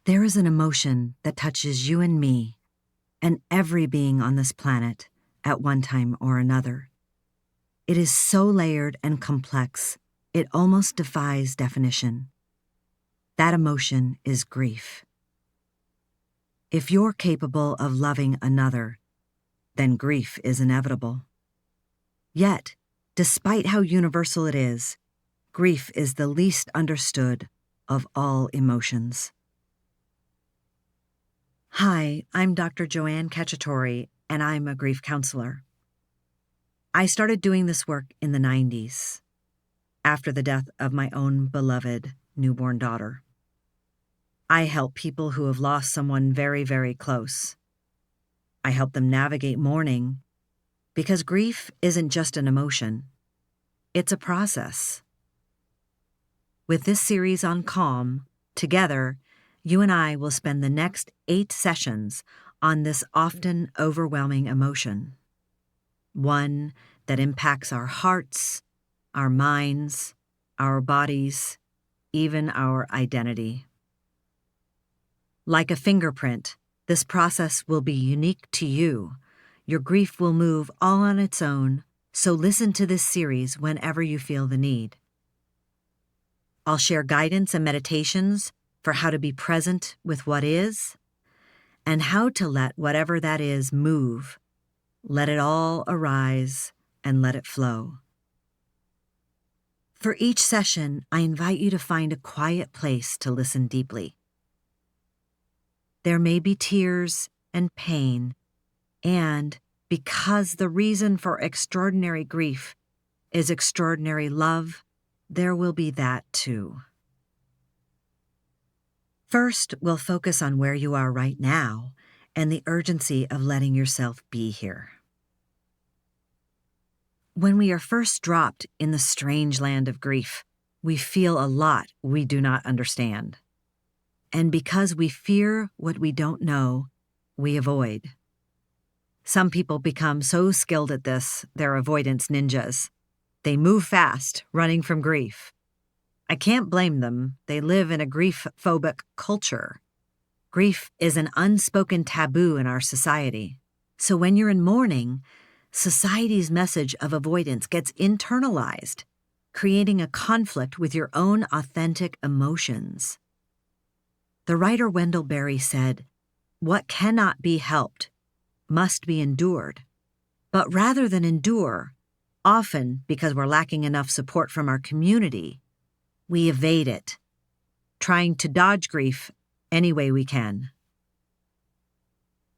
There is an emotion that touches you and me, and every being on this planet at one time or another. It is so layered and complex, it almost defies definition. That emotion is grief. If you're capable of loving another, then grief is inevitable. Yet, despite how universal it is, grief is the least understood of all emotions. Hi, I'm Dr. Joanne Cacciatore, and I'm a grief counselor. I started doing this work in the 90s, after the death of my own beloved newborn daughter. I help people who have lost someone very, very close. I help them navigate mourning, because grief isn't just an emotion, it's a process. With this series on calm, together, you and I will spend the next 8 sessions on this often overwhelming emotion, one that impacts our hearts, our minds, our bodies, even our identity. Like a fingerprint, this process will be unique to you. Your grief will move all on its own, so listen to this series whenever you feel the need. I'll share guidance and meditations for how to be present with what is, and how to let whatever that is move. Let it all arise and let it flow. For each session, I invite you to find a quiet place to listen deeply. There may be tears and pain, and because the reason for extraordinary grief is extraordinary love, there will be that too. First, we'll focus on where you are right now and the urgency of letting yourself be here. When we are first dropped in the strange land of grief, we feel a lot we do not understand. And because we fear what we don't know, we avoid. Some people become so skilled at this, they're avoidance ninjas. They move fast, running from grief. I can't blame them. They live in a grief-phobic culture. Grief is an unspoken taboo in our society. So when you're in mourning, society's message of avoidance gets internalized, creating a conflict with your own authentic emotions. The writer Wendell Berry said, "What cannot be helped must be endured." But rather than endure, often because we're lacking enough support from our community, we evade it, trying to dodge grief any way we can.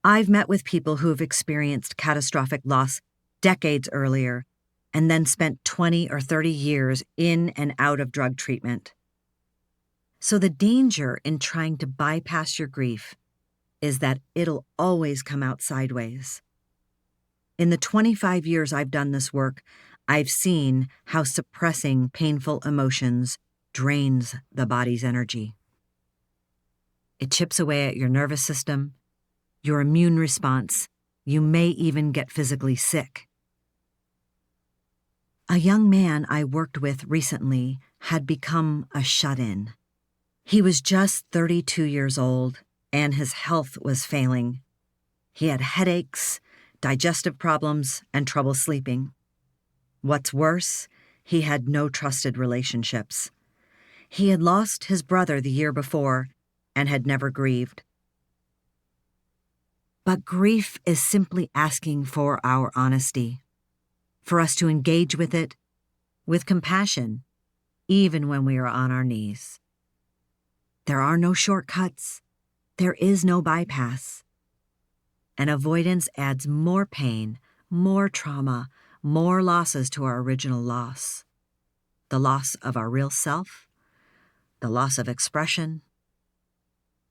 I've met with people who have experienced catastrophic loss decades earlier and then spent 20 or 30 years in and out of drug treatment. So the danger in trying to bypass your grief is that it'll always come out sideways. In the 25 years I've done this work, I've seen how suppressing painful emotions drains the body's energy. It chips away at your nervous system, your immune response. You may even get physically sick. A young man I worked with recently had become a shut-in. He was just 32 years old, and his health was failing. He had headaches, digestive problems, and trouble sleeping. What's worse, he had no trusted relationships. He had lost his brother the year before and had never grieved. But grief is simply asking for our honesty, for us to engage with it with compassion, even when we are on our knees. There are no shortcuts. There is no bypass. And avoidance adds more pain, more trauma, more losses to our original loss. The loss of our real self, the loss of expression,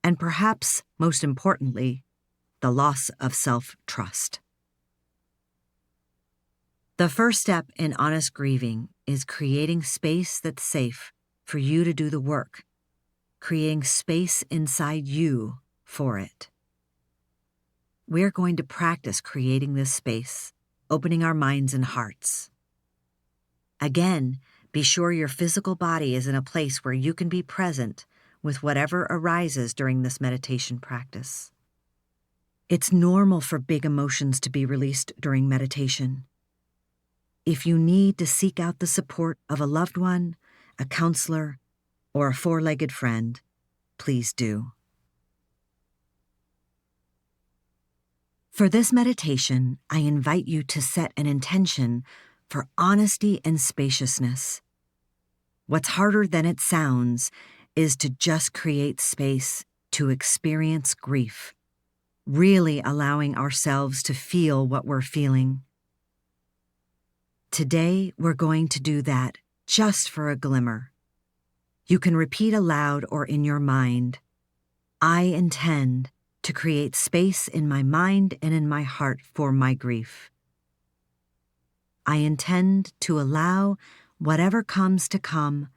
and perhaps most importantly, the loss of self-trust. The first step in honest grieving is creating space that's safe for you to do the work, creating space inside you for it. We're going to practice creating this space, opening our minds and hearts. Again, be sure your physical body is in a place where you can be present with whatever arises during this meditation practice. It's normal for big emotions to be released during meditation. If you need to seek out the support of a loved one, a counselor, or a four-legged friend, please do. For this meditation, I invite you to set an intention for honesty and spaciousness. What's harder than it sounds is to just create space to experience grief, really allowing ourselves to feel what we're feeling. Today, we're going to do that just for a glimmer. You can repeat aloud or in your mind, I intend to create space in my mind and in my heart for my grief. I intend to allow whatever comes to come,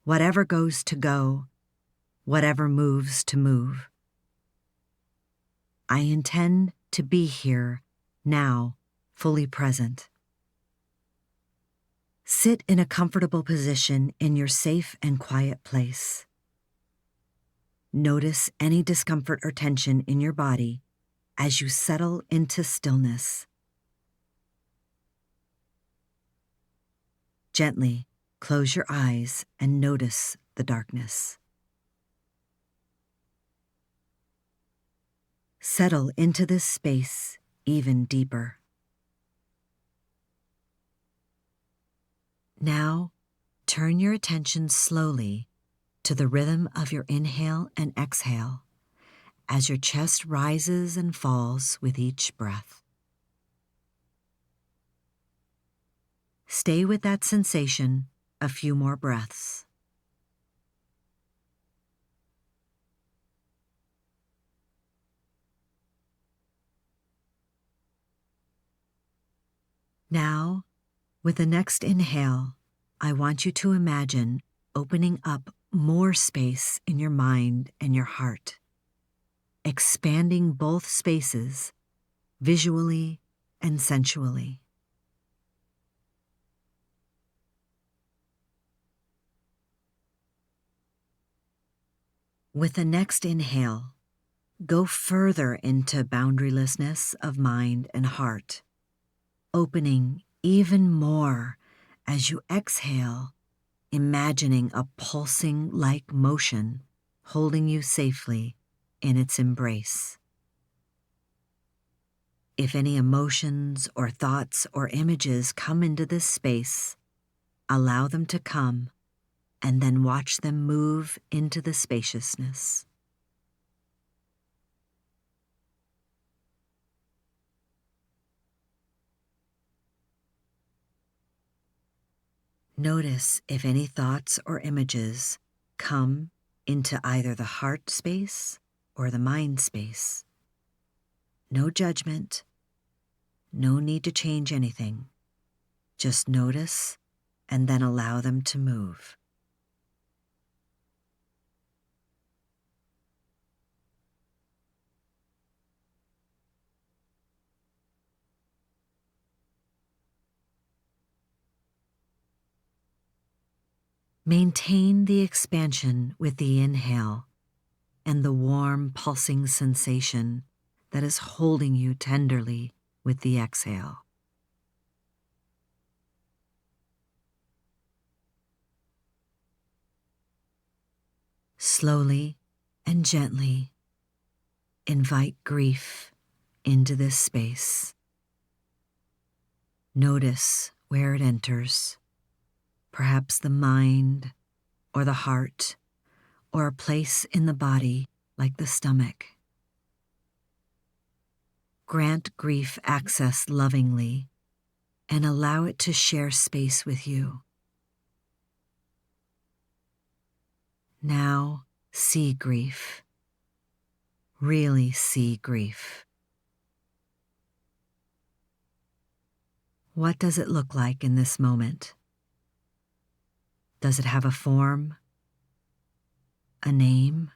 whatever goes to go, whatever moves to move. I intend to be here, now, fully present. Sit in a comfortable position in your safe and quiet place. Notice any discomfort or tension in your body as you settle into stillness. Gently close your eyes and notice the darkness. Settle into this space even deeper. Now, turn your attention slowly to the rhythm of your inhale and exhale as your chest rises and falls with each breath. Stay with that sensation a few more breaths. Now, with the next inhale, I want you to imagine opening up more space in your mind and your heart, expanding both spaces visually and sensually. With the next inhale, go further into boundarylessness of mind and heart, opening even more as you exhale, imagining a pulsing-like motion holding you safely in its embrace. If any emotions or thoughts or images come into this space, allow them to come and then watch them move into the spaciousness. Notice if any thoughts or images come into either the heart space or the mind space. No judgment, no need to change anything. Just notice and then allow them to move. Maintain the expansion with the inhale and the warm, pulsing sensation that is holding you tenderly with the exhale. Slowly and gently invite grief into this space. Notice where it enters. Perhaps the mind or the heart or a place in the body like the stomach. Grant grief access lovingly and allow it to share space with you. Now see grief. Really see grief. What does it look like in this moment? Does it have a form? A name?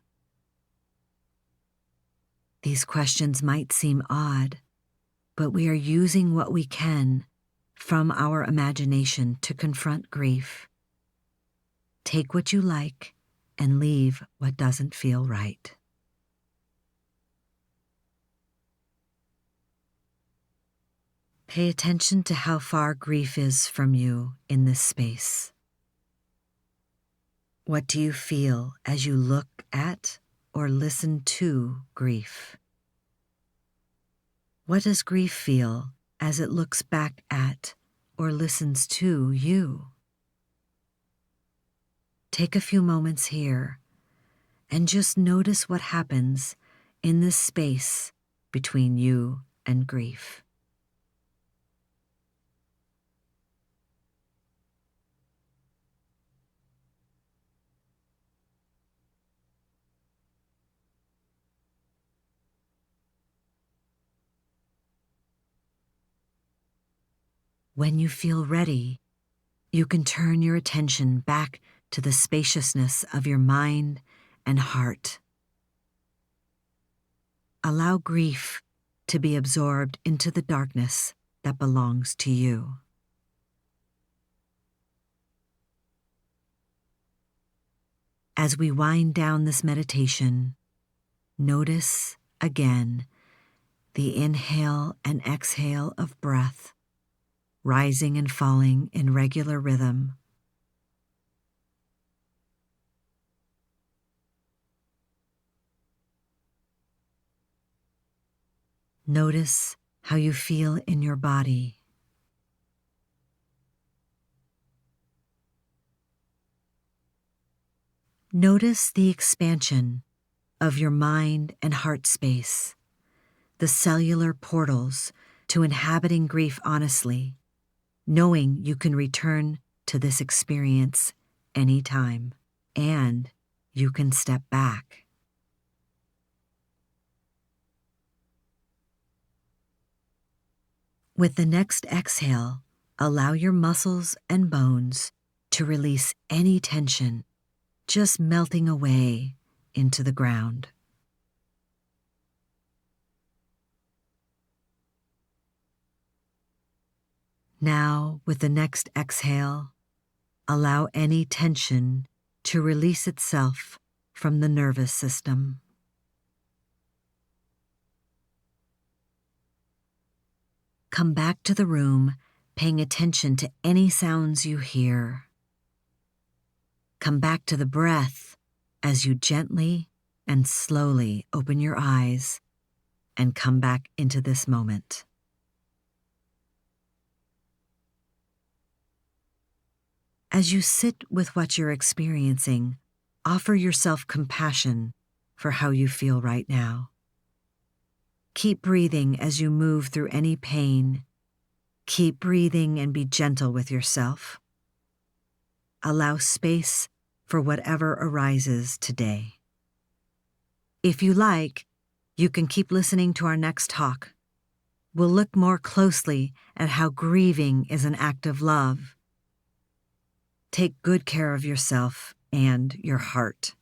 These questions might seem odd, but we are using what we can from our imagination to confront grief. Take what you like and leave what doesn't feel right. Pay attention to how far grief is from you in this space. What do you feel as you look at or listen to grief? What does grief feel as it looks back at or listens to you? Take a few moments here and just notice what happens in this space between you and grief. When you feel ready, you can turn your attention back to the spaciousness of your mind and heart. Allow grief to be absorbed into the darkness that belongs to you. As we wind down this meditation, notice again the inhale and exhale of breath, rising and falling in regular rhythm. Notice how you feel in your body. Notice the expansion of your mind and heart space, the cellular portals to inhabiting grief honestly, knowing you can return to this experience anytime, and you can step back. With the next exhale, allow your muscles and bones to release any tension, just melting away into the ground. Now, with the next exhale, allow any tension to release itself from the nervous system. Come back to the room, paying attention to any sounds you hear. Come back to the breath as you gently and slowly open your eyes and come back into this moment. As you sit with what you're experiencing, offer yourself compassion for how you feel right now. Keep breathing as you move through any pain. Keep breathing and be gentle with yourself. Allow space for whatever arises today. If you like, you can keep listening to our next talk. We'll look more closely at how grieving is an act of love. Take good care of yourself and your heart.